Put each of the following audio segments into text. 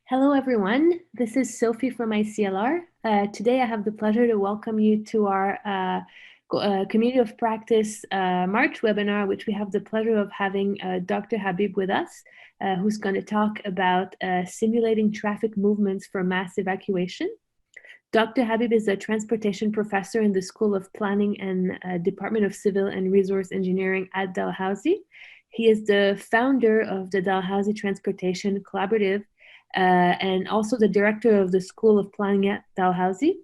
Hello, everyone. This is Sophie from ICLR. Today, I have the pleasure to welcome you to our Community of Practice March webinar, which we have the pleasure of having Dr. Habib with us, who's going to talk about simulating traffic movements for mass evacuation. Dr. Habib is a transportation professor in the School of Planning and Department of Civil and Resource Engineering at Dalhousie. He is the founder of the Dalhousie Transportation Collaborative and also the director of the School of Planning at Dalhousie.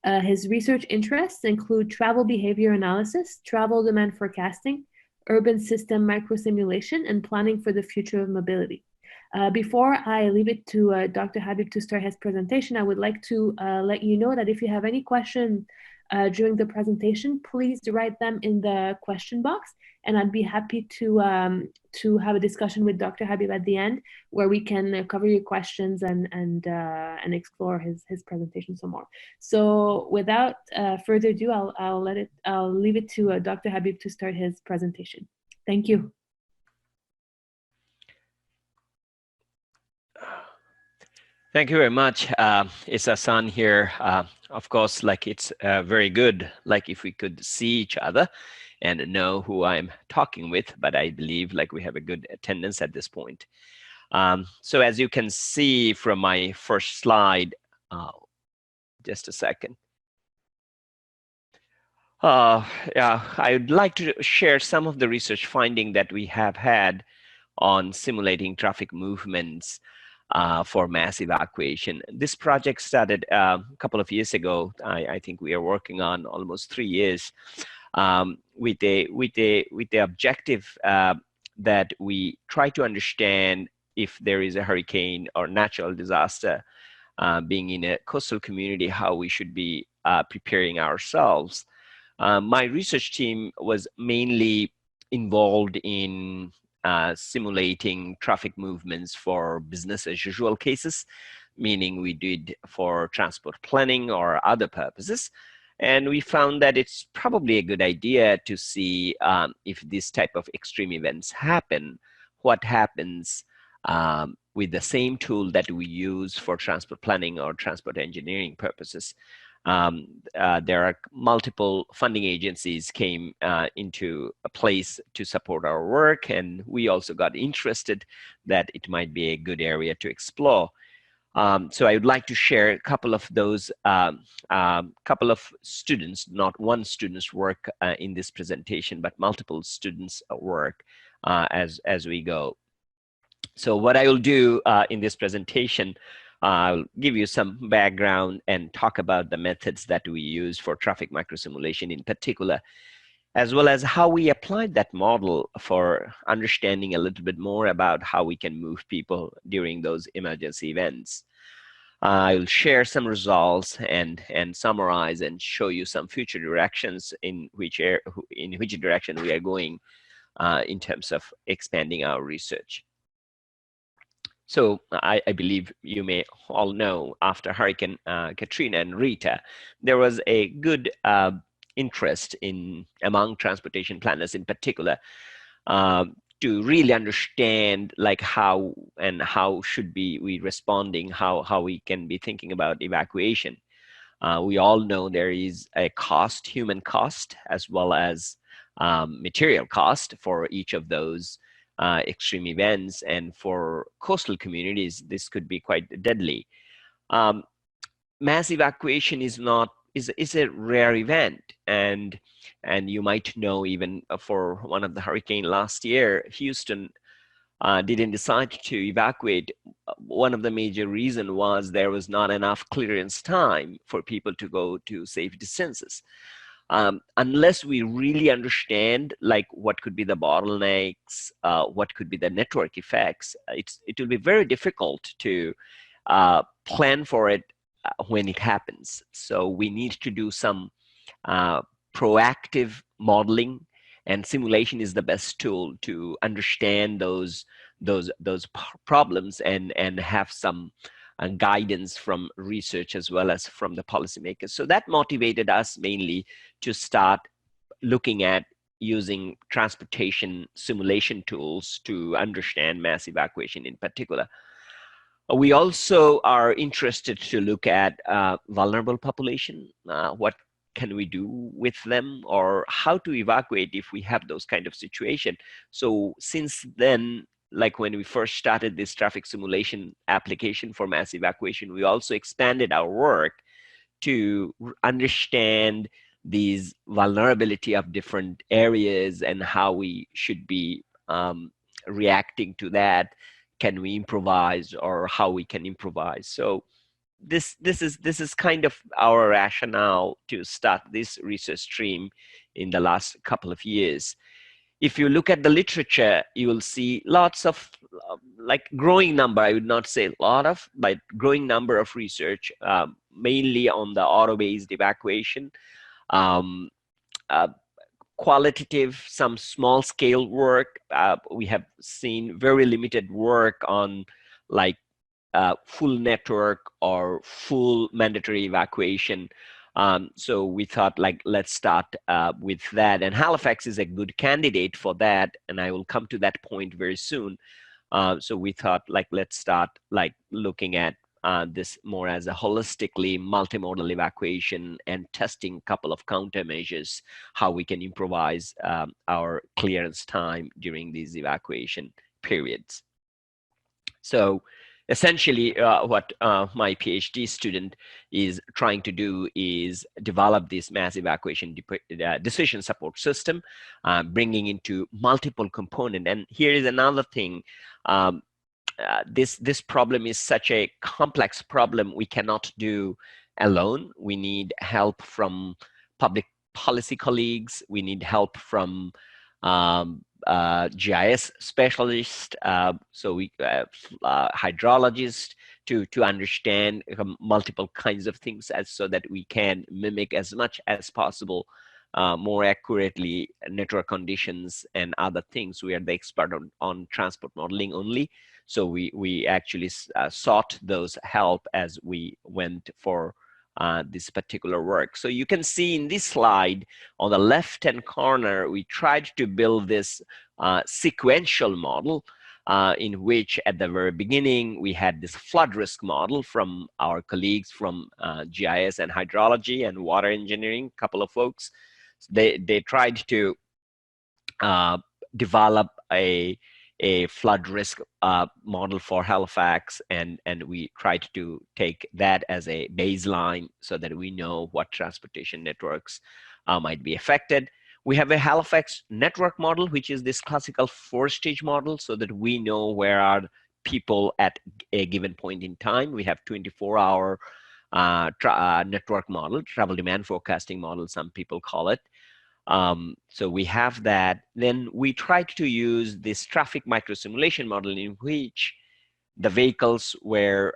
His research interests include travel behavior analysis, travel demand forecasting, urban system microsimulation, and planning for the future of mobility. Before I leave it to Dr. Habib to start his presentation, I would like to let you know that if you have any questions during the presentation, please write them in the question box, and I'd be happy to have a discussion with Dr. Habib at the end, where we can cover your questions and explore his presentation some more. So, without further ado, I'll leave it to Dr. Habib to start his presentation. Thank you. Thank you very much. It's Ahsan here. Of course, it's very good, if we could see each other and know who I'm talking with, but I believe we have a good attendance at this point. So as you can see from my first slide, just a second. Yeah, I would like to share some of the research finding that we have had on simulating traffic movements for mass evacuation. This project started a couple of years ago. I think we are working on almost 3 years with the objective that we try to understand if there is a hurricane or natural disaster being in a coastal community, how we should be preparing ourselves. My research team was mainly involved in simulating traffic movements for business as usual cases, meaning we did for transport planning or other purposes. And we found that it's probably a good idea to see if this type of extreme events happen, what happens with the same tool that we use for transport planning or transport engineering purposes. There are multiple funding agencies came into a place to support our work, and we also got interested that it might be a good area to explore. So I would like to share a couple of those, couple of students, not one student's work in this presentation, but multiple students' work as we go. So what I will do in this presentation, I'll give you some background and talk about the methods that we use for traffic microsimulation in particular, as well as how we applied that model for understanding a little bit more about how we can move people during those emergency events. I'll share some results and summarize and show you some future directions in which direction we are going in terms of expanding our research. So I believe you may all know after Hurricane Katrina and Rita, there was a good interest among transportation planners in particular to really understand how should we responding, how we can be thinking about evacuation. We all know there is a cost, human cost, as well as material cost for each of those extreme events, and for coastal communities, this could be quite deadly. Mass evacuation is a rare event, and you might know even for one of the hurricane last year, Houston didn't decide to evacuate. One of the major reasons was there was not enough clearance time for people to go to safe distances. Unless we really understand what could be the bottlenecks, what could be the network effects, it will be very difficult to plan for it when it happens. So we need to do some proactive modeling, and simulation is the best tool to understand those problems and have some guidance from research as well as from the policymakers. So that motivated us mainly to start looking at using transportation simulation tools to understand mass evacuation in particular. We also are interested to look at vulnerable population. What can we do with them, or how to evacuate if we have those kind of situation? So since then, like when we first started this traffic simulation application for mass evacuation, we also expanded our work to understand these vulnerability of different areas and how we should be reacting to that. Can we improvise, or how we can improvise? So this is kind of our rationale to start this research stream in the last couple of years. If you look at the literature, you will see lots of like growing number, I would not say a lot of, but growing number of research, mainly on the auto-based evacuation, um, uh, qualitative, some small scale work. We have seen very limited work on like full network or full mandatory evacuation. So we thought, like, let's start with that. And Halifax is a good candidate for that. And I will come to that point very soon. So we thought, like, let's start like looking at this more as a holistically multimodal evacuation and testing a couple of countermeasures, how we can improvise our clearance time during these evacuation periods. So essentially what my PhD student is trying to do is develop this mass evacuation decision support system, bringing into multiple component. And here is another thing. This problem is such a complex problem we cannot do alone. We need help from public policy colleagues. We need help from GIS specialists, so we hydrologists to understand multiple kinds of things, so that we can mimic as much as possible more accurately network conditions and other things. We are the expert on transport modeling only, so we actually sought those help as we went for this particular work. So you can see in this slide on the left-hand corner, we tried to build this sequential model in which at the very beginning, we had this flood risk model from our colleagues from GIS and hydrology and water engineering, a couple of folks. They tried to develop a flood risk model for Halifax, and we tried to take that as a baseline so that we know what transportation networks might be affected. We have a Halifax network model, which is this classical 4-stage model, so that we know where are people at a given point in time. We have 24-hour network model, travel demand forecasting model, some people call it. So we have that. Then we tried to use this traffic microsimulation model in which the vehicles were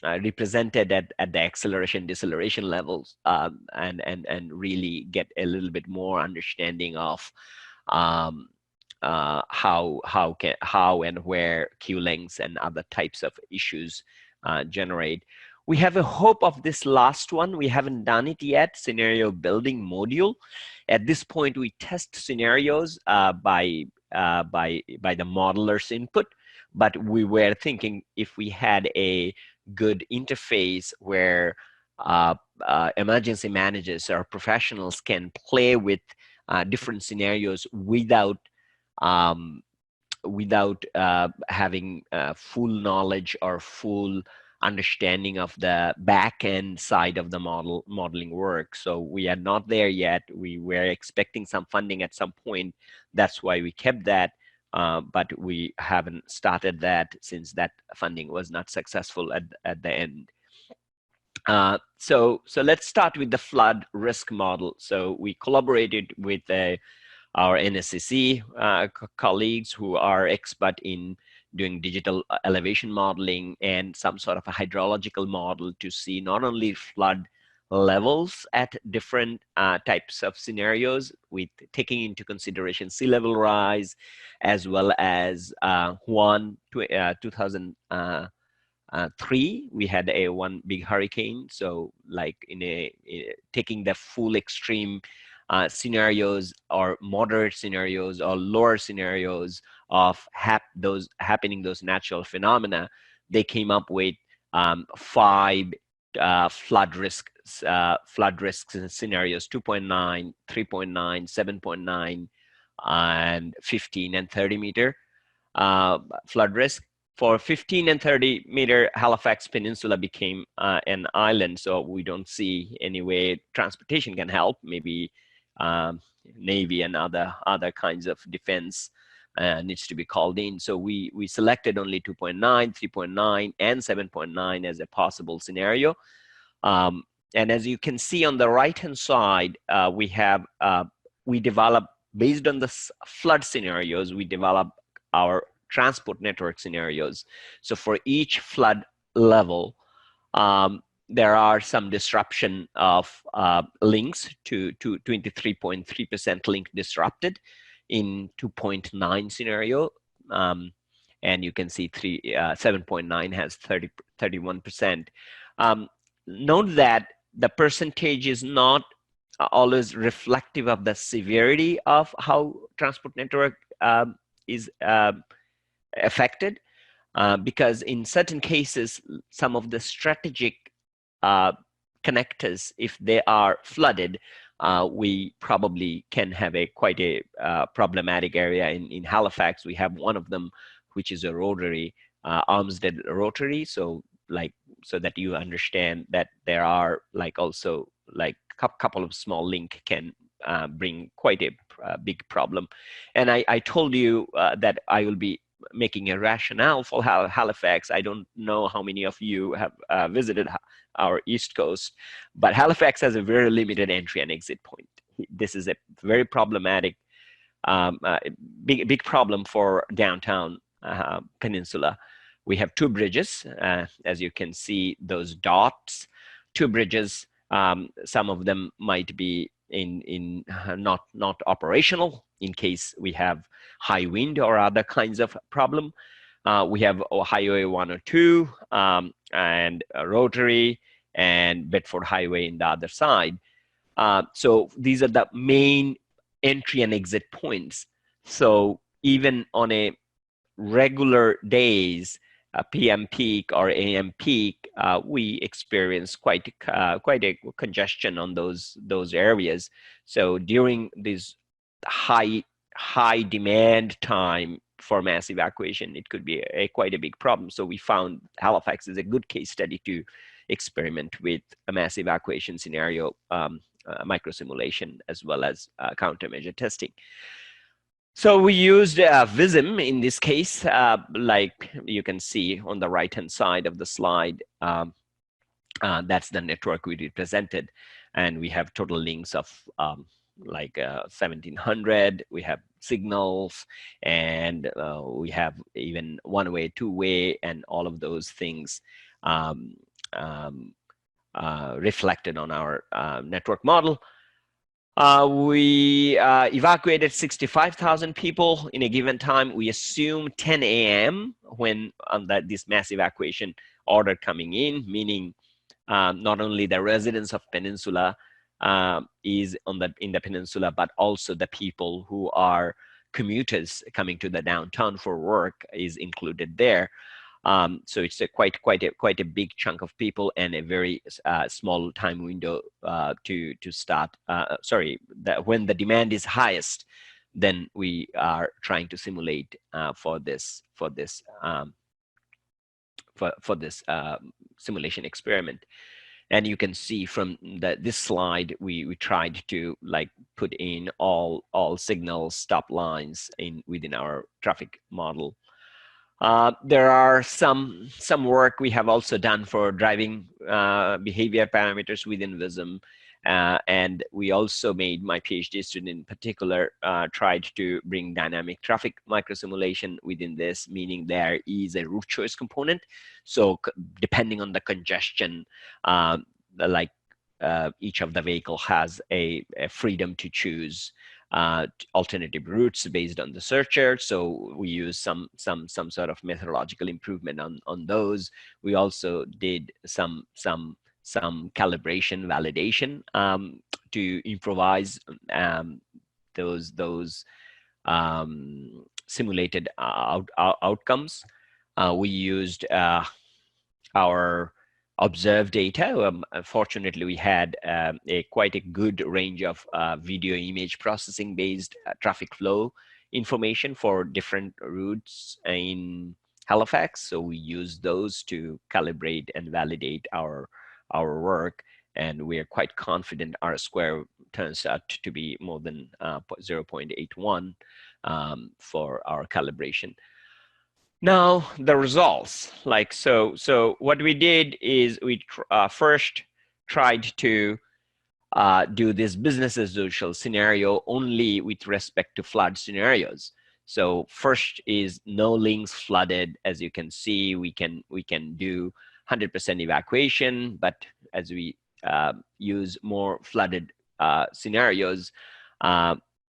represented at the acceleration deceleration levels, and really get a little bit more understanding of how and where queue lengths and other types of issues generate. We have a hope of this last one. We haven't done it yet, scenario building module. At this point, we test scenarios by the modeler's input, but we were thinking if we had a good interface where emergency managers or professionals can play with different scenarios without having full knowledge or full understanding of the back end side of the modeling work. So we are not there yet. We were expecting some funding at some point. That's why we kept that, but we haven't started that since that funding was not successful at the end. So let's start with the flood risk model. So we collaborated with our NSCC colleagues who are expert in doing digital elevation modeling and some sort of a hydrological model to see not only flood levels at different types of scenarios, with taking into consideration sea level rise, as well as Juan 2003, we had one big hurricane. So like taking the full extreme scenarios or moderate scenarios or lower scenarios of those natural phenomena, they came up with 5 flood risk scenarios: 2.9, 3.9, 7.9, and 15 and 30 meter flood risk. For 15 and 30 meter, Halifax Peninsula became an island, so we don't see any way transportation can help. Maybe Navy and other kinds of defense needs to be called in. So we selected only 2.9, 3.9, and 7.9 as a possible scenario. And as you can see on the right-hand side, we develop, based on the flood scenarios, we develop our transport network scenarios. So for each flood level, there are some disruption of links to 23.3% link disrupted in 2.9 scenario. And you can see 7.9 has 31%. Note that the percentage is not always reflective of the severity of how transport network is affected, because in certain cases, some of the strategic connectors, if they are flooded, we probably can have quite a problematic area. In Halifax, we have one of them, which is a rotary, Armsted rotary. So that you understand that there are also a couple of small link can bring quite a big problem. And I told you that I will be making a rationale for Halifax. I don't know how many of you have visited our East Coast, but Halifax has a very limited entry and exit point. This is a very problematic, big problem for downtown peninsula. We have 2 bridges, as you can see, those dots, 2 bridges. Some of them might be not operational in case we have high wind or other kinds of problem. We have Highway 102 and Rotary and Bedford Highway in the other side. So these are the main entry and exit points. So even on a regular days, PM peak or AM peak, we experience quite a congestion on those areas. So during this high demand time for mass evacuation, it could be quite a big problem. So we found Halifax is a good case study to experiment with a mass evacuation scenario, microsimulation, as well as countermeasure testing. So we used VISM in this case, like you can see on the right-hand side of the slide. That's the network we represented. And we have total links of 1,700. We have signals, and we have even one-way, two-way, and all of those things reflected on our network model. We evacuated 65,000 people in a given time. We assume 10 a.m. when this mass evacuation order coming in, meaning not only the residents of peninsula is in the peninsula, but also the people who are commuters coming to the downtown for work is included there. So it's quite a big chunk of people and a very small time window to start. When the demand is highest, then we are trying to simulate for this simulation experiment. And you can see from this slide, we tried to put in all signals, stop lines within our traffic model. There are some work we have also done for driving behavior parameters within VISM. And we also made, my PhD student in particular, tried to bring dynamic traffic microsimulation within this, meaning there is a route choice component. So depending on the congestion, each of the vehicle has a freedom to choose alternative routes based on the searcher. So we use some sort of methodological improvement on those. We also did some calibration validation to improvise those simulated outcomes. We used our observed data. Fortunately, we had quite a good range of video image processing based traffic flow information for different routes in Halifax. So we use those to calibrate and validate our work. And we are quite confident R square turns out to be more than 0.81 for our calibration. Now the results, so what we did is we first tried to do this business as usual scenario only with respect to flood scenarios. So first is no links flooded. As you can see, we can do 100% evacuation, but as we use more flooded scenarios,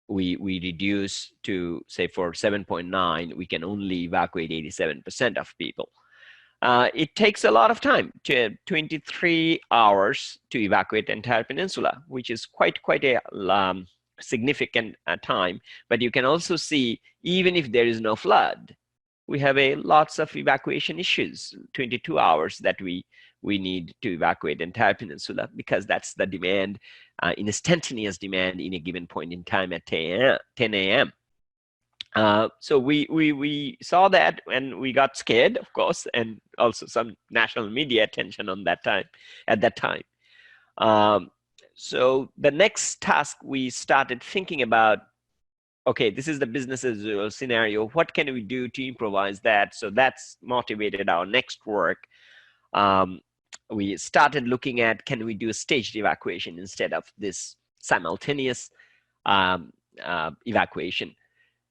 we reduce to, say, for 7.9, we can only evacuate 87% of people. It takes a lot of time, 23 hours to evacuate the entire peninsula, which is quite a significant time. But you can also see, even if there is no flood, we have lots of evacuation issues, 22 hours that we need to evacuate the entire peninsula, because that's the demand, instantaneous demand in a given point in time at 10 a.m. So we saw that and we got scared, of course, and also some national media attention on that time, at that time. So the next task we started thinking about, okay, this is the business as usual scenario. What can we do to improvise that? So that's motivated our next work. We started looking at, can we do a staged evacuation instead of this simultaneous evacuation?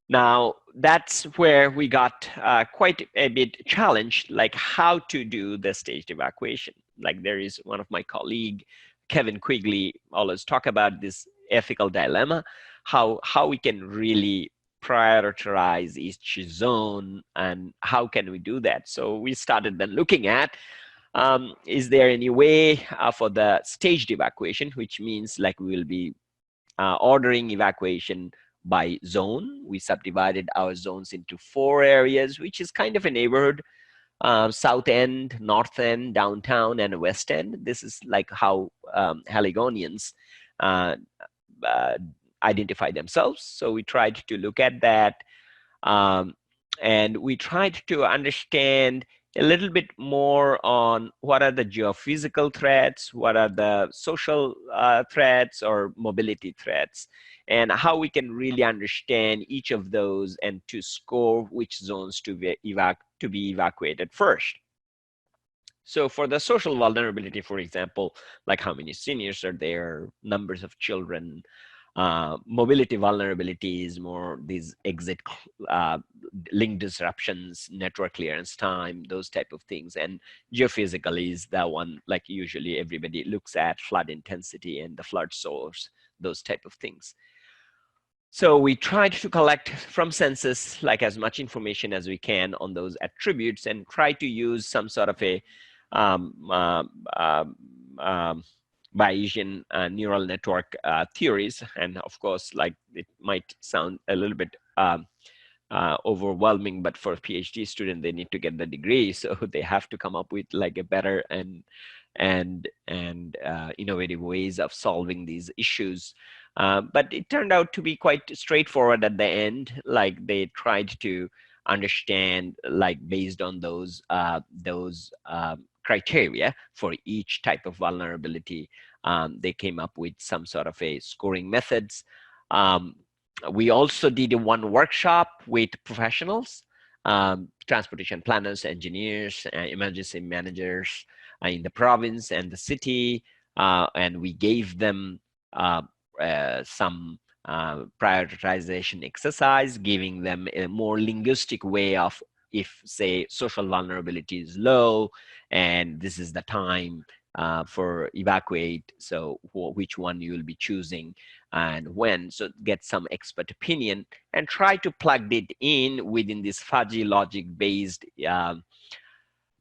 Now, that's where we got quite a bit challenged, like how to do the staged evacuation. Like, there is one of my colleague, Kevin Quigley, always talk about this ethical dilemma, how we can really prioritize each zone and how can we do that. So we started then looking at, is there any way for the staged evacuation, which means like we will be ordering evacuation by zone. We subdivided our zones into 4 areas, which is kind of a neighborhood: South End, North End, Downtown, and West End. This is like how Haligonians identify themselves. So we tried to look at that, and we tried to understand a little bit more on what are the geophysical threats, what are the social threats or mobility threats, and how we can really understand each of those and to score which zones to be evacuated first. So for the social vulnerability, for example, like how many seniors are there, numbers of children. Mobility vulnerability is more these exit link disruptions, network clearance time, those type of things. And geophysical is the one like usually everybody looks at, flood intensity and the flood source, those type of things. So we tried to collect from census like as much information as we can on those attributes and try to use some sort of a Bayesian neural network theories. And of course, like it might sound a little bit overwhelming, but for a PhD student, they need to get the degree. So they have to come up with like a better and innovative ways of solving these issues. But it turned out to be quite straightforward at the end. Like they tried to understand, like based on those criteria for each type of vulnerability, they came up with some sort of a scoring methods. We also did one workshop with professionals, transportation planners, engineers, emergency managers in the province and the city, and we gave them some prioritization exercise, giving them a more linguistic way of, if say social vulnerability is low and this is the time for evacuate, so which one you will be choosing and when. So get some expert opinion and try to plug it in within this fuzzy logic based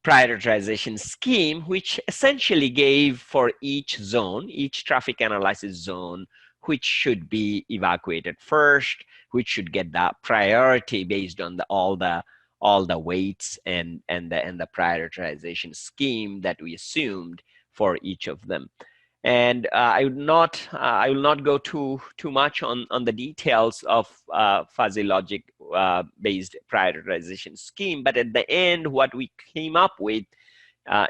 prioritization scheme, which essentially gave for each zone, each traffic analysis zone, which should be evacuated first, which should get that priority based on all the all the weights and the prioritization scheme that we assumed for each of them. And I will not go too much on the details of fuzzy logic based prioritization scheme. But at the end, what we came up with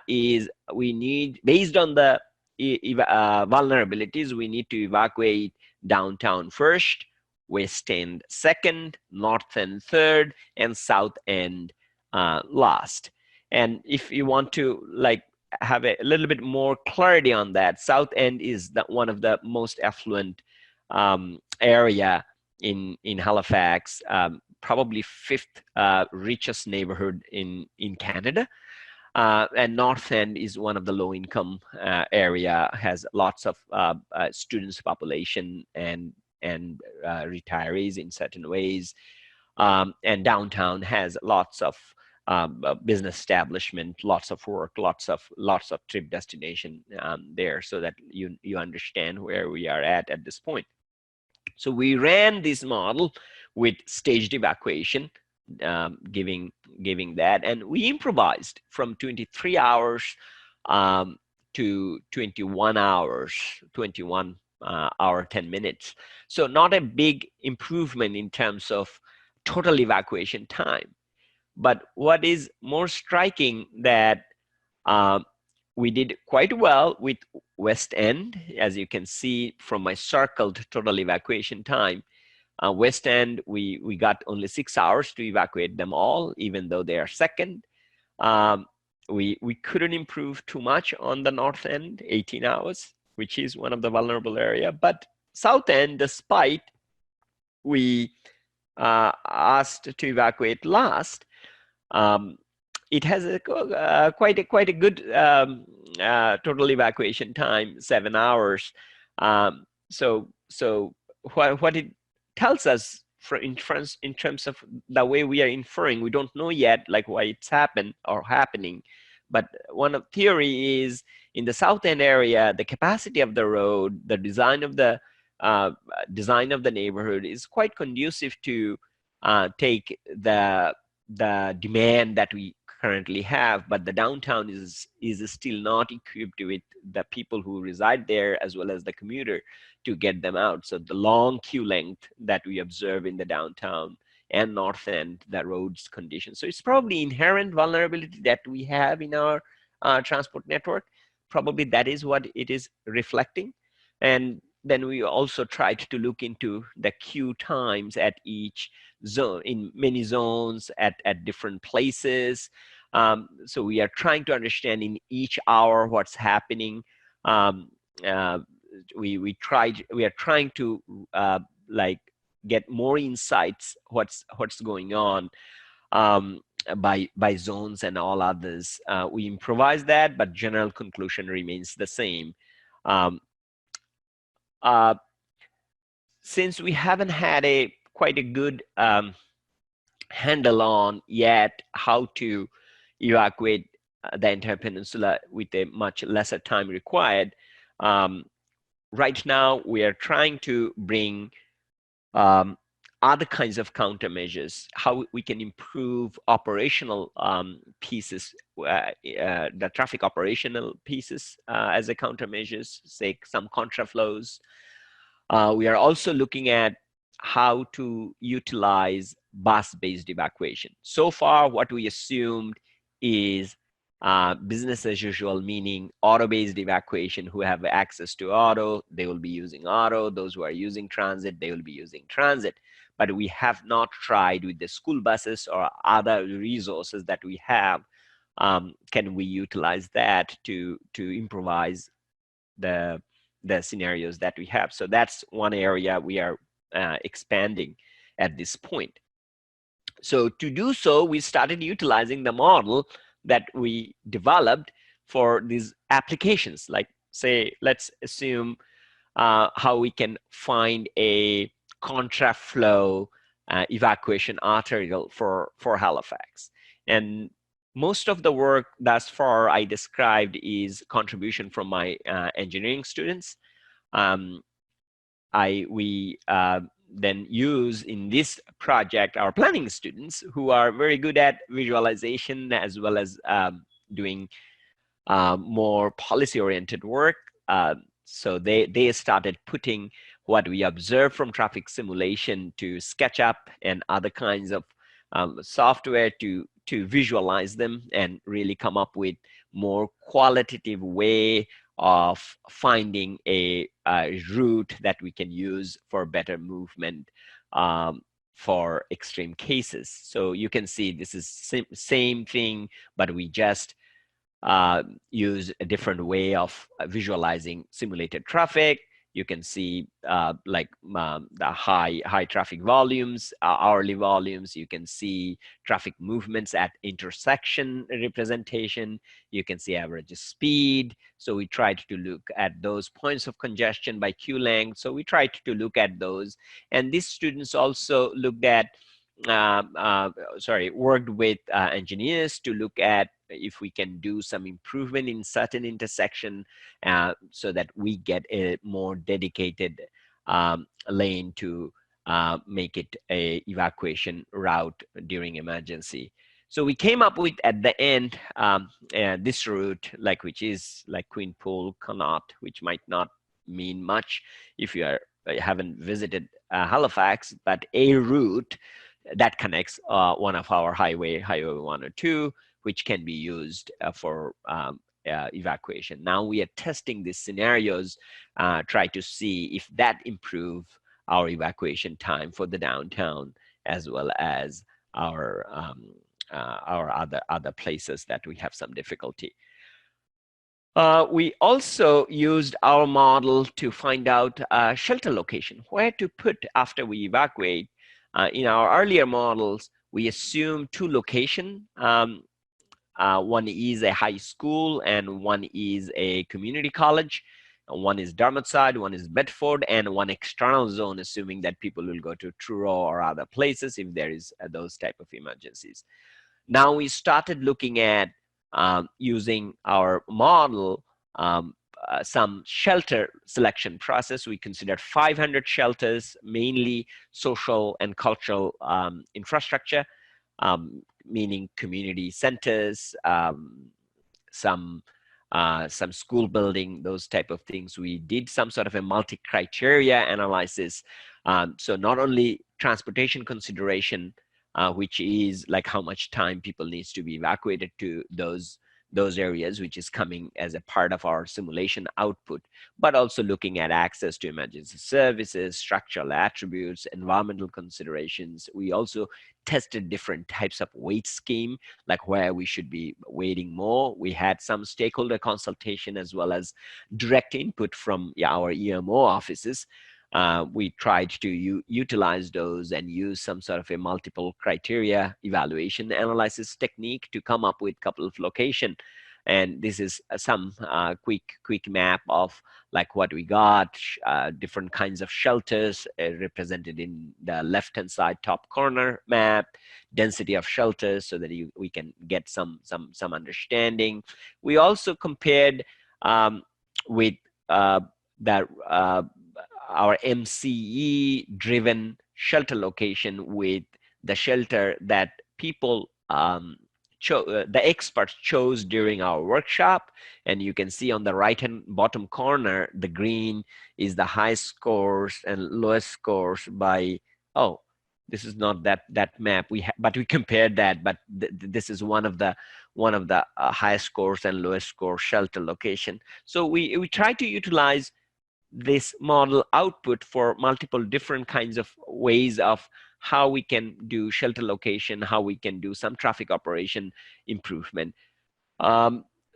is we need, based on the vulnerabilities, we need to evacuate downtown first, west end second, north end third, and south end last. And if you want to like have a little bit more clarity on that, south end is one of the most affluent area in Halifax, probably fifth richest neighborhood in Canada. And North End is one of the low income area, has lots of students population and retirees in certain ways. And downtown has lots of business establishment, lots of work, lots of trip destination there, so that you understand where we are at this point. So we ran this model with staged evacuation, giving that, and we improvised from 23 hours to 21 hours, 21 hour 10 minutes. So not a big improvement in terms of total evacuation time. But what is more striking that we did quite well with West End, as you can see from my circled total evacuation time. West End, we got only 6 hours to evacuate them all, even though they are second. We couldn't improve too much on the North End, 18 hours, which is one of the vulnerable area. But South End, despite we asked to evacuate last, it has quite a good total evacuation time, 7 hours. So what it tells us in terms of the way we are inferring, we don't know yet like why it's happened or happening. But one of theory is in the South End area, the capacity of the road, the design of the neighborhood is quite conducive to take the demand that we currently have, but the downtown is still not equipped with the people who reside there as well as the commuter to get them out. So the long queue length that we observe in the downtown and North End, the roads condition. So it's probably inherent vulnerability that we have in our transport network. Probably that is what it is reflecting. And then we also tried to look into the queue times at each zone, in many zones at different places. So we are trying to understand in each hour what's happening. We are trying to like get more insights what's going on by zones and all others. We improvise that, but general conclusion remains the same. Since we haven't had quite a good handle on yet how to evacuate the entire peninsula with a much lesser time required, right now we are trying to bring other kinds of countermeasures, how we can improve operational pieces, the traffic operational pieces as a countermeasures, say some contraflows. We are also looking at how to utilize bus-based evacuation. So far, what we assumed is business as usual, meaning auto-based evacuation. Who have access to auto, they will be using auto. Those who are using transit, they will be using transit. But we have not tried with the school buses or other resources that we have. Can we utilize that to improvise the scenarios that we have? So that's one area we are expanding at this point. So to do so, we started utilizing the model that we developed for these applications. Like say, let's assume how we can find a contraflow evacuation arterial for Halifax. And most of the work thus far I described is contribution from my engineering students. We then use in this project our planning students who are very good at visualization as well as doing more policy-oriented work. So they started putting what we observe from traffic simulation to SketchUp and other kinds of software to visualize them and really come up with more qualitative way of finding a route that we can use for better movement for extreme cases. So you can see this is same thing, but we just use a different way of visualizing simulated traffic. You can see the high traffic volumes, hourly volumes. You can see traffic movements at intersection representation. You can see average speed. So we tried to look at those points of congestion by queue length. So we tried to look at those. And these students also looked at worked with engineers to look at if we can do some improvement in certain intersection so that we get a more dedicated lane to make it a evacuation route during emergency. So we came up with at the end this route, which is like Queen Pool, Connaught, which might not mean much if you haven't visited Halifax, but a route that connects one of our highway 102, which can be used for evacuation. Now we are testing these scenarios, try to see if that improve our evacuation time for the downtown, as well as our other places that we have some difficulty. We also used our model to find out shelter location, where to put after we evacuate. In our earlier models, we assume two locations. One is a high school and one is a community college. One is Dartmouth, one is Bedford, and one external zone, assuming that people will go to Truro or other places if there is those type of emergencies. Now we started looking at using our model some shelter selection process. We considered 500 shelters, mainly social and cultural infrastructure, meaning community centers, some school building, those type of things. We did some sort of a multi-criteria analysis. So not only transportation consideration, which is like how much time people needs to be evacuated to those areas, which is coming as a part of our simulation output, but also looking at access to emergency services, structural attributes, environmental considerations. We also tested different types of weight scheme, like where we should be weighting more. We had some stakeholder consultation as well as direct input from our EMO offices. We tried to utilize those and use some sort of a multiple criteria evaluation analysis technique to come up with a couple of location. And this is some quick map of like what we got, different kinds of shelters represented in the left-hand side top corner map, density of shelters so that we can get some understanding. We also compared with our MCE driven shelter location with the shelter that people the experts chose during our workshop. And you can see on the right hand bottom corner, the green is the highest scores and lowest scores by, oh, this is not that map but we compared that, but this is one of the highest scores and lowest score shelter location. So we try to utilize this model output for multiple different kinds of ways of how we can do shelter location, how we can do some traffic operation improvement.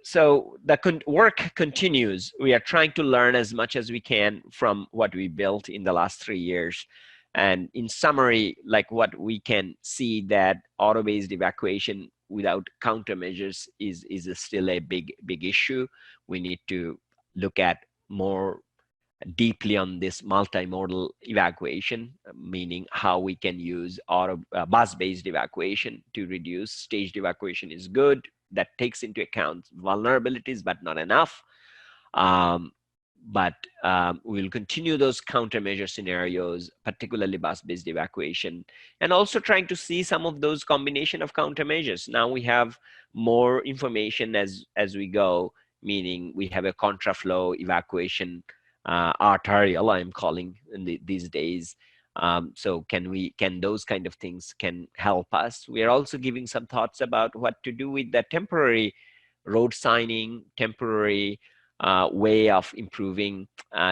So the work continues. We are trying to learn as much as we can from what we built in the last 3 years. And in summary, like what we can see that auto-based evacuation without countermeasures is still a big issue. We need to look at more deeply on this multimodal evacuation, meaning how we can use bus-based evacuation to reduce. Staged evacuation is good. That takes into account vulnerabilities, but not enough. but we'll continue those countermeasure scenarios, particularly bus-based evacuation, and also trying to see some of those combination of countermeasures. Now we have more information as we go, meaning we have a contraflow evacuation arterial, I'm calling in these days. So can those kind of things can help us. We are also giving some thoughts about what to do with the temporary road signing, temporary way of improving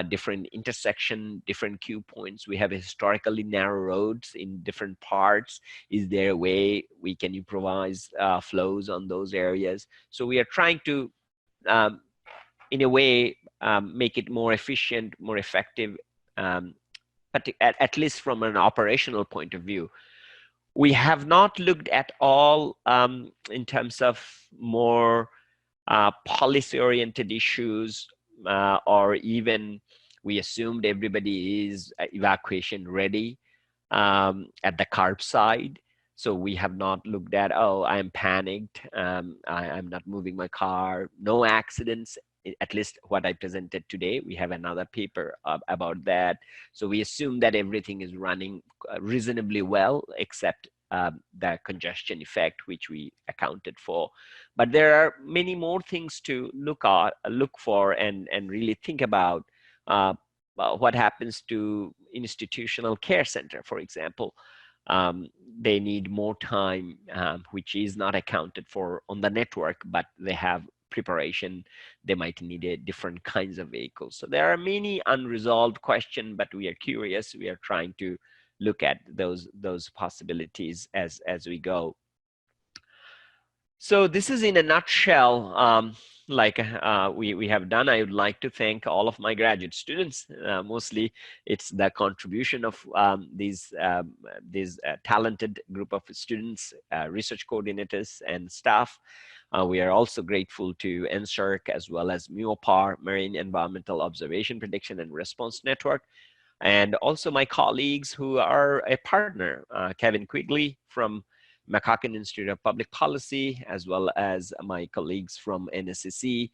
different intersection, different queue points. We have historically narrow roads in different parts. Is there a way we can improvise flows on those areas? So we are trying to, in a way, make it more efficient, more effective, but at least from an operational point of view. We have not looked at all in terms of more policy-oriented issues, or even we assumed everybody is evacuation ready at the curbside. So we have not looked at, oh, I'm panicked, I'm not moving my car, no accidents, at least what I presented today. We have another paper about that. So we assume that everything is running reasonably well, except the congestion effect, which we accounted for. But there are many more things to look for, and really think about. What happens to institutional care center, for example? They need more time, which is not accounted for on the network, but they have preparation. They might need a different kinds of vehicles. So there are many unresolved questions, but we are curious. We are trying to look at those possibilities as we go. So this is in a nutshell, we have done. I would like to thank all of my graduate students. Mostly it's the contribution of these talented group of students, research coordinators and staff. We are also grateful to NSERC as well as MUOPAR, Marine Environmental Observation Prediction and Response Network, and also my colleagues who are a partner, Kevin Quigley from McCracken Institute of Public Policy, as well as my colleagues from NSCC.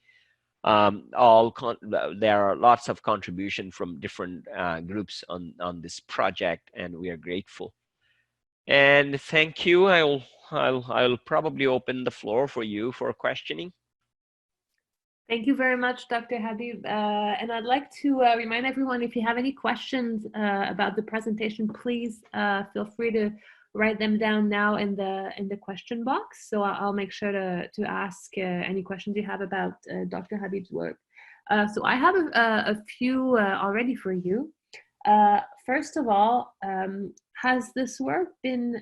There are lots of contribution from different groups on this project, and we are grateful. And thank you. I'll probably open the floor for you for questioning. Thank you very much, Dr. Habib. And I'd like to remind everyone, if you have any questions about the presentation, please feel free to write them down now in the question box. So I'll make sure to ask any questions you have about Dr. Habib's work. So I have a few already for you. First of all, has this work been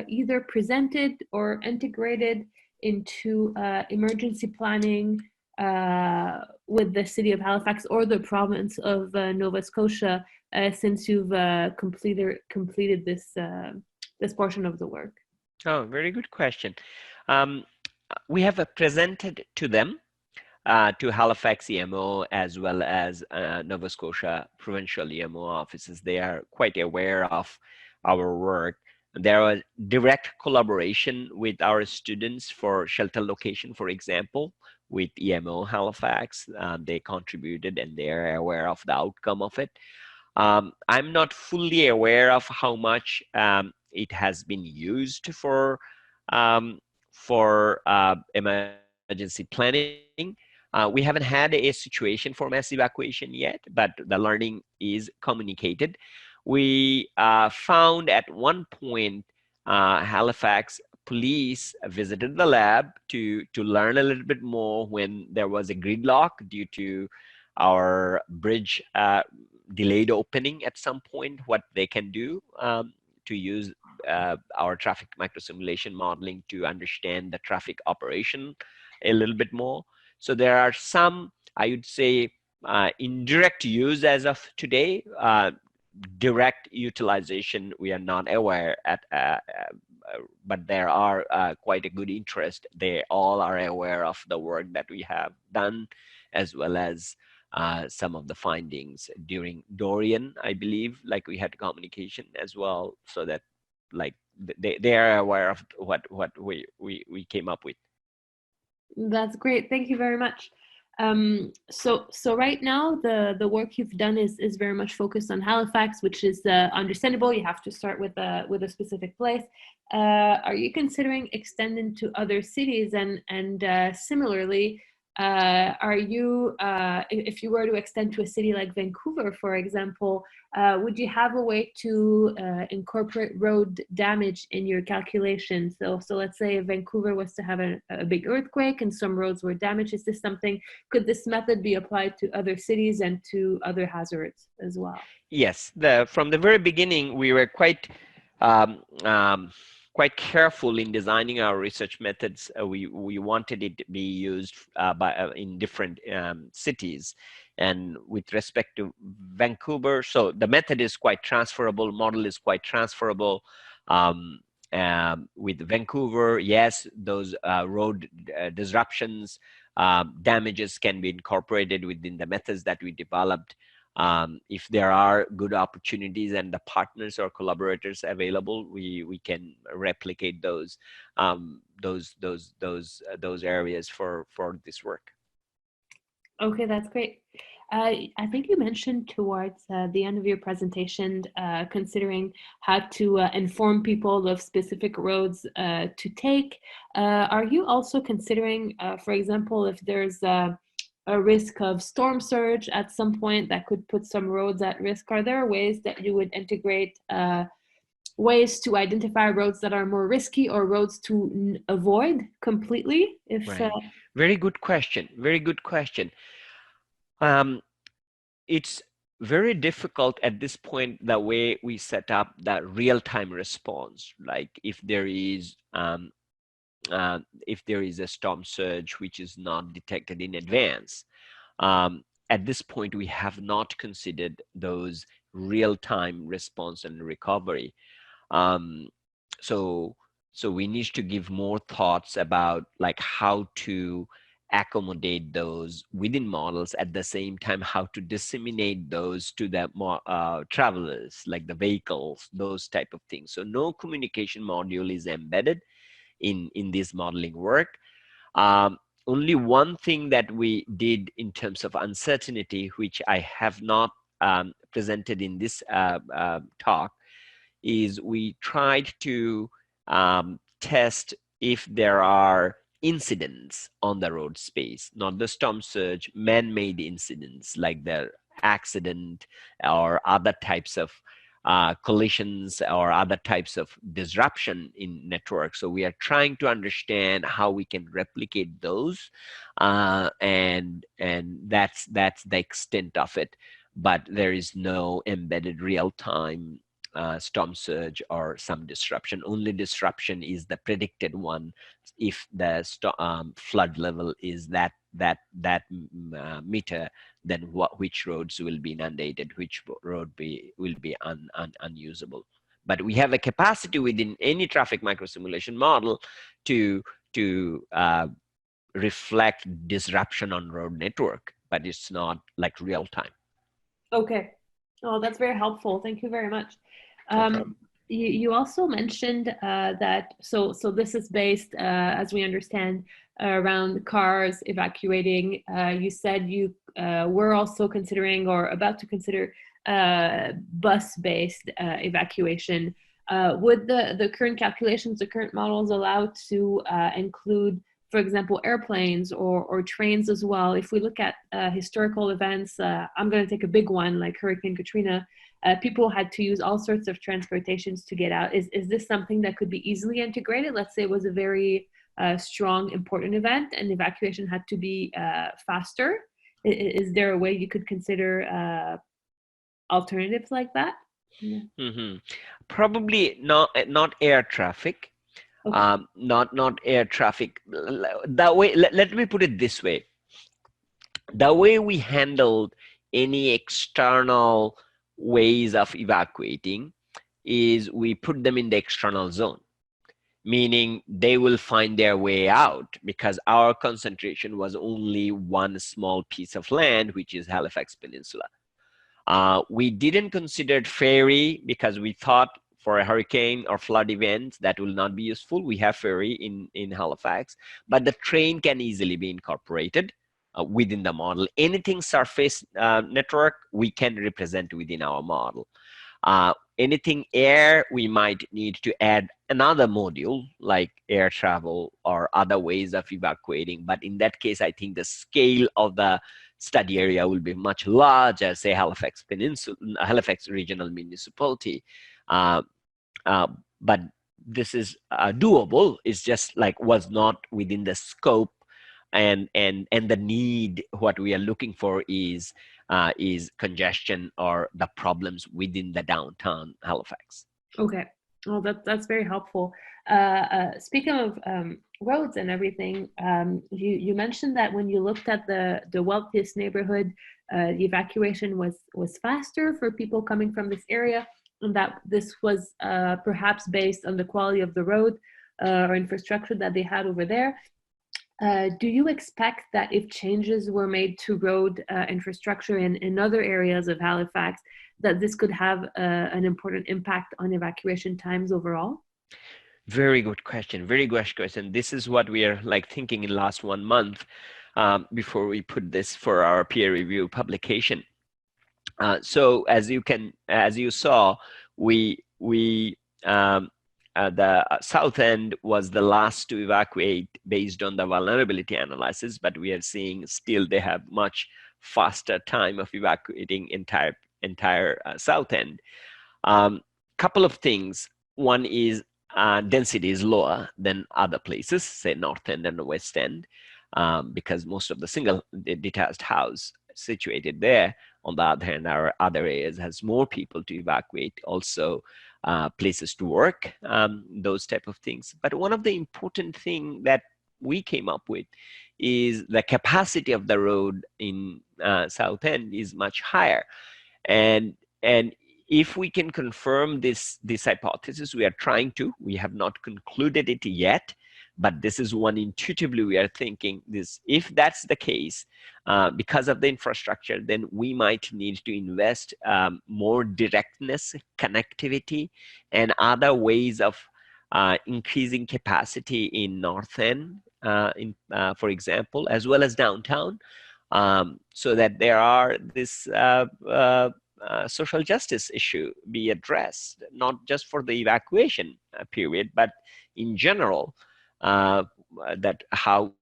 either presented or integrated into emergency planning with the city of Halifax or the province of Nova Scotia since you've completed this portion of the work? Oh, very good question. We have presented to them, to Halifax EMO as well as Nova Scotia provincial EMO offices. They are quite aware of our work. There was direct collaboration with our students for shelter location, for example, with EMO Halifax. They contributed and they're aware of the outcome of it. I'm not fully aware of how much it has been used for emergency planning. We haven't had a situation for mass evacuation yet, but the learning is communicated. We found at one point Halifax police visited the lab to learn a little bit more when there was a gridlock due to our bridge delayed opening at some point, what they can do to use our traffic microsimulation modeling to understand the traffic operation a little bit more. So there are some, I would say, indirect use as of today. Direct utilization, we are not aware at, but there are quite a good interest. They all are aware of the work that we have done, as well as some of the findings during Dorian, I believe, like we had communication as well, so that like they are aware of what we came up with. That's great. Thank you very much. So right now the work you've done is very much focused on Halifax, which is understandable. You have to start with a specific place. Are you considering extending to other cities? And similarly, are you if you were to extend to a city like Vancouver, for example, would you have a way to incorporate road damage in your calculation? So let's say if Vancouver was to have a big earthquake and some roads were damaged, is this something? Could this method be applied to other cities and to other hazards as well? Yes, from the very beginning, we were um, um, quite careful in designing our research methods. We wanted it to be used in different cities. And with respect to Vancouver, so the method is quite transferable, model is quite transferable. With Vancouver, yes, those road disruptions, damages can be incorporated within the methods that we developed. If there are good opportunities and the partners or collaborators available, we can replicate those areas for this work. Okay, that's great. I think you mentioned towards the end of your presentation, considering how to inform people of specific roads to take. Are you also considering, for example, if there's a risk of storm surge at some point that could put some roads at risk? Are there ways that you would integrate ways to identify roads that are more risky or roads to avoid completely? Right. Very good question. Very good question. It's very difficult at this point, the way we set up that real-time response. Like if there is a storm surge which is not detected in advance, at this point we have not considered those real-time response and recovery. So we need to give more thoughts about like how to accommodate those within models, at the same time how to disseminate those to the travelers, like the vehicles, those type of things. So no communication module is embedded in this modeling work. Only one thing that we did in terms of uncertainty, which I have not presented in this talk, is we tried to test if there are incidents on the road space, not the storm surge, man-made incidents like the accident or other types of collisions or other types of disruption in networks. So we are trying to understand how we can replicate those, and that's the extent of it. But there is no embedded real-time storm surge or some disruption. Only disruption is the predicted one if the flood level is that meter, then which roads will be inundated, which road will be unusable. But we have a capacity within any traffic microsimulation model to reflect disruption on road network, but it's not like real time. Okay. Oh, that's very helpful. Thank you very much. You also mentioned that so this is based, as we understand, around cars evacuating. You said you were also considering or about to consider bus-based evacuation. Would the current calculations, the current models allow to include, for example, airplanes or trains as well? If we look at historical events, I'm going to take a big one like Hurricane Katrina. People had to use all sorts of transportations to get out. Is this something that could be easily integrated? Let's say it was a very strong, important event and evacuation had to be faster. Is there a way you could consider alternatives like that? Yeah. Mm-hmm. Probably not air traffic. Okay. Not air traffic. That way, let me put it this way. The way we handled any external ways of evacuating is we put them in the external zone, meaning they will find their way out, because our concentration was only one small piece of land, which is Halifax Peninsula. We didn't consider ferry because we thought for a hurricane or flood event that will not be useful. We have ferry in Halifax, but the train can easily be incorporated within the model. Anything surface network, we can represent within our model. Anything air, we might need to add another module like air travel or other ways of evacuating. But in that case, I think the scale of the study area will be much larger, say Halifax Peninsula, Halifax Regional Municipality. But this is doable. It's just like was not within the scope, and the need. What we are looking for is congestion or the problems within the downtown Halifax. Okay. Well, that's very helpful. Speaking of roads and everything, you mentioned that when you looked at the wealthiest neighborhood, the evacuation was faster for people coming from this area, and that this was perhaps based on the quality of the road or infrastructure that they had over there. Do you expect that if changes were made to road infrastructure in other areas of Halifax, that this could have an important impact on evacuation times overall? Very good question. Very good question. This is what we are like thinking in last 1 month before we put this for our peer review publication. So as you saw, the south end was the last to evacuate based on the vulnerability analysis, but we are seeing still they have much faster time of evacuating entire south end. Couple of things. One is density is lower than other places, say north end and the west end, because most of the single detached house situated there. On the other hand, our other areas has more people to evacuate, also places to work, those type of things. But one of the important thing that we came up with is the capacity of the road in South End is much higher. And if we can confirm this hypothesis, we have not concluded it yet, but this is one intuitively we are thinking this. If that's the case, because of the infrastructure, then we might need to invest more directness, connectivity, and other ways of increasing capacity in North End, for example, as well as downtown, so that there are this social justice issue be addressed, not just for the evacuation period, but in general, that how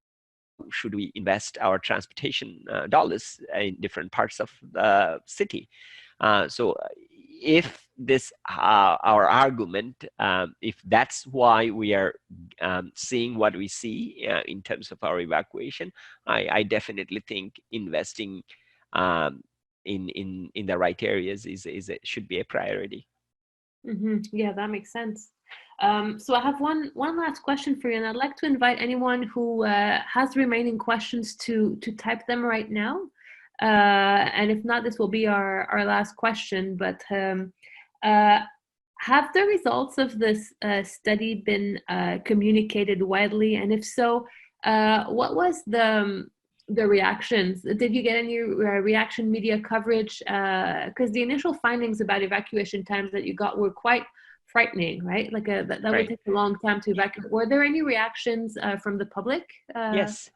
should we invest our transportation dollars in different parts of the city. So if this our argument, if that's why we are seeing what we see in terms of our evacuation, I definitely think investing in the right areas should be a priority. Mm-hmm. Yeah, that makes sense. So I have one last question for you, and I'd like to invite anyone who has remaining questions to type them right now. And if not, this will be our last question. But have the results of this study been communicated widely? And if so, what was the reactions? Did you get any reaction media coverage? Because the initial findings about evacuation times that you got were quite frightening, right? Like that Right. would take a long time to evacuate. Were there any reactions from the public? Yes.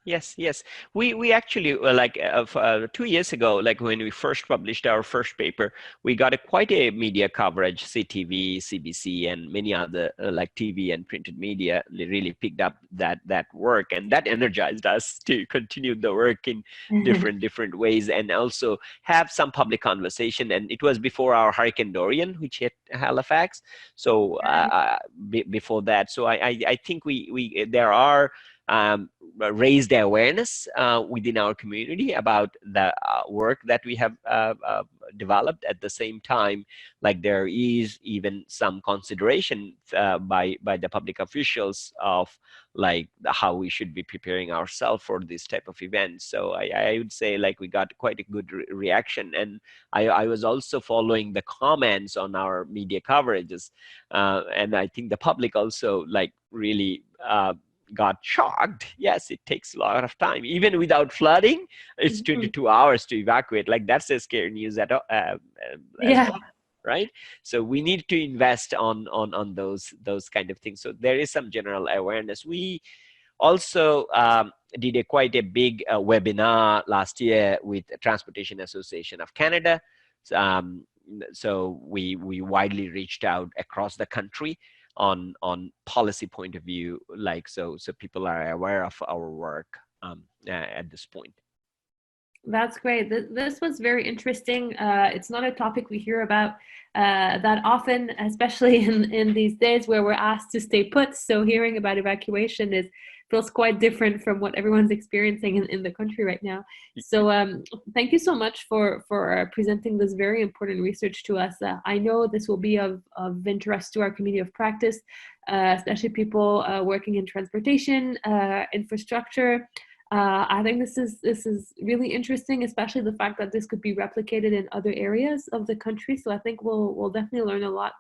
We actually 2 years ago, like when we first published our first paper, we got quite a media coverage. CTV, CBC, and many other like TV and printed media really picked up that work, and that energized us to continue the work in different ways, and also have some public conversation. And it was before our Hurricane Dorian, which hit Halifax. So before that, so I think there are raised awareness within our community about the work that we have developed. At the same time, like there is even some consideration by the public officials of like how we should be preparing ourselves for this type of events. So I would say like we got quite a good reaction, and I was also following the comments on our media coverages, and I think the public also like really got shocked. Yes, it takes a lot of time. Even without flooding, it's 22 hours to evacuate. Like that's a scary news as well, right? So we need to invest on those kind of things. So there is some general awareness. We also did quite a big webinar last year with the Transportation Association of Canada. Um, so we widely reached out across the country on policy point of view, like so people are aware of our work at this point. That's great. This was very interesting. It's not a topic we hear about that often, especially in these days where we're asked to stay put. So hearing about evacuation feels quite different from what everyone's experiencing in the country right now. So thank you so much for presenting this very important research to us. I know this will be of interest to our community of practice, especially people working in transportation, infrastructure. I think this is really interesting, especially the fact that this could be replicated in other areas of the country. So I think we'll definitely learn a lot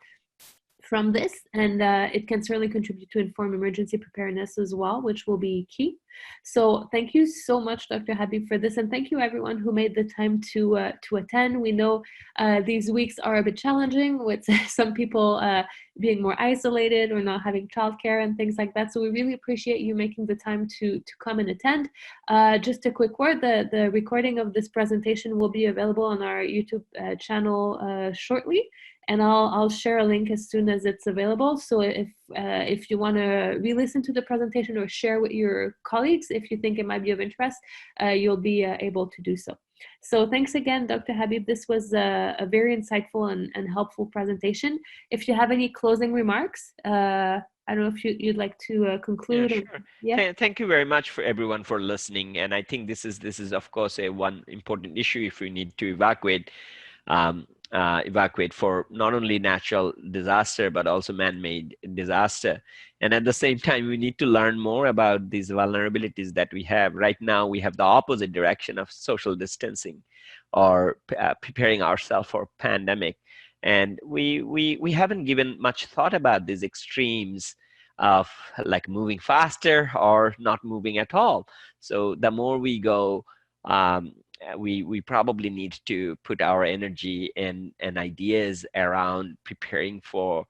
from this, and it can certainly contribute to inform emergency preparedness as well, which will be key. So thank you so much, Dr. Habib, for this, and thank you everyone who made the time to attend. We know these weeks are a bit challenging with some people being more isolated or not having childcare and things like that. So we really appreciate you making the time to come and attend. Just a quick word, the recording of this presentation will be available on our YouTube channel shortly. And I'll share a link as soon as it's available. So if you want to re-listen to the presentation or share with your colleagues, if you think it might be of interest, you'll be able to do so. So thanks again, Dr. Habib. This was a very insightful and helpful presentation. If you have any closing remarks, I don't know if you'd like to conclude. Yeah, sure. Yeah. Thank you very much for everyone for listening. And I think this is of course one important issue if we need to evacuate. Evacuate for not only natural disaster, but also man-made disaster. And at the same time, we need to learn more about these vulnerabilities that we have. Right now, we have the opposite direction of social distancing or preparing ourselves for pandemic. And we haven't given much thought about these extremes of like moving faster or not moving at all. So the more we go, we probably need to put our energy and ideas around preparing for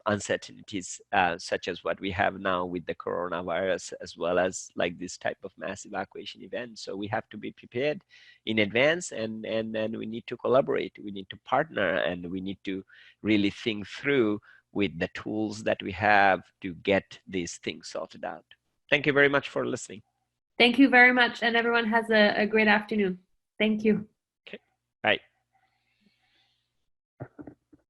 uncertainties such as what we have now with the coronavirus, as well as like this type of mass evacuation event. So we have to be prepared in advance, and we need to collaborate, we need to partner, and we need to really think through with the tools that we have to get these things sorted out. Thank you very much for listening. Thank you very much, and everyone has a great afternoon. Thank you.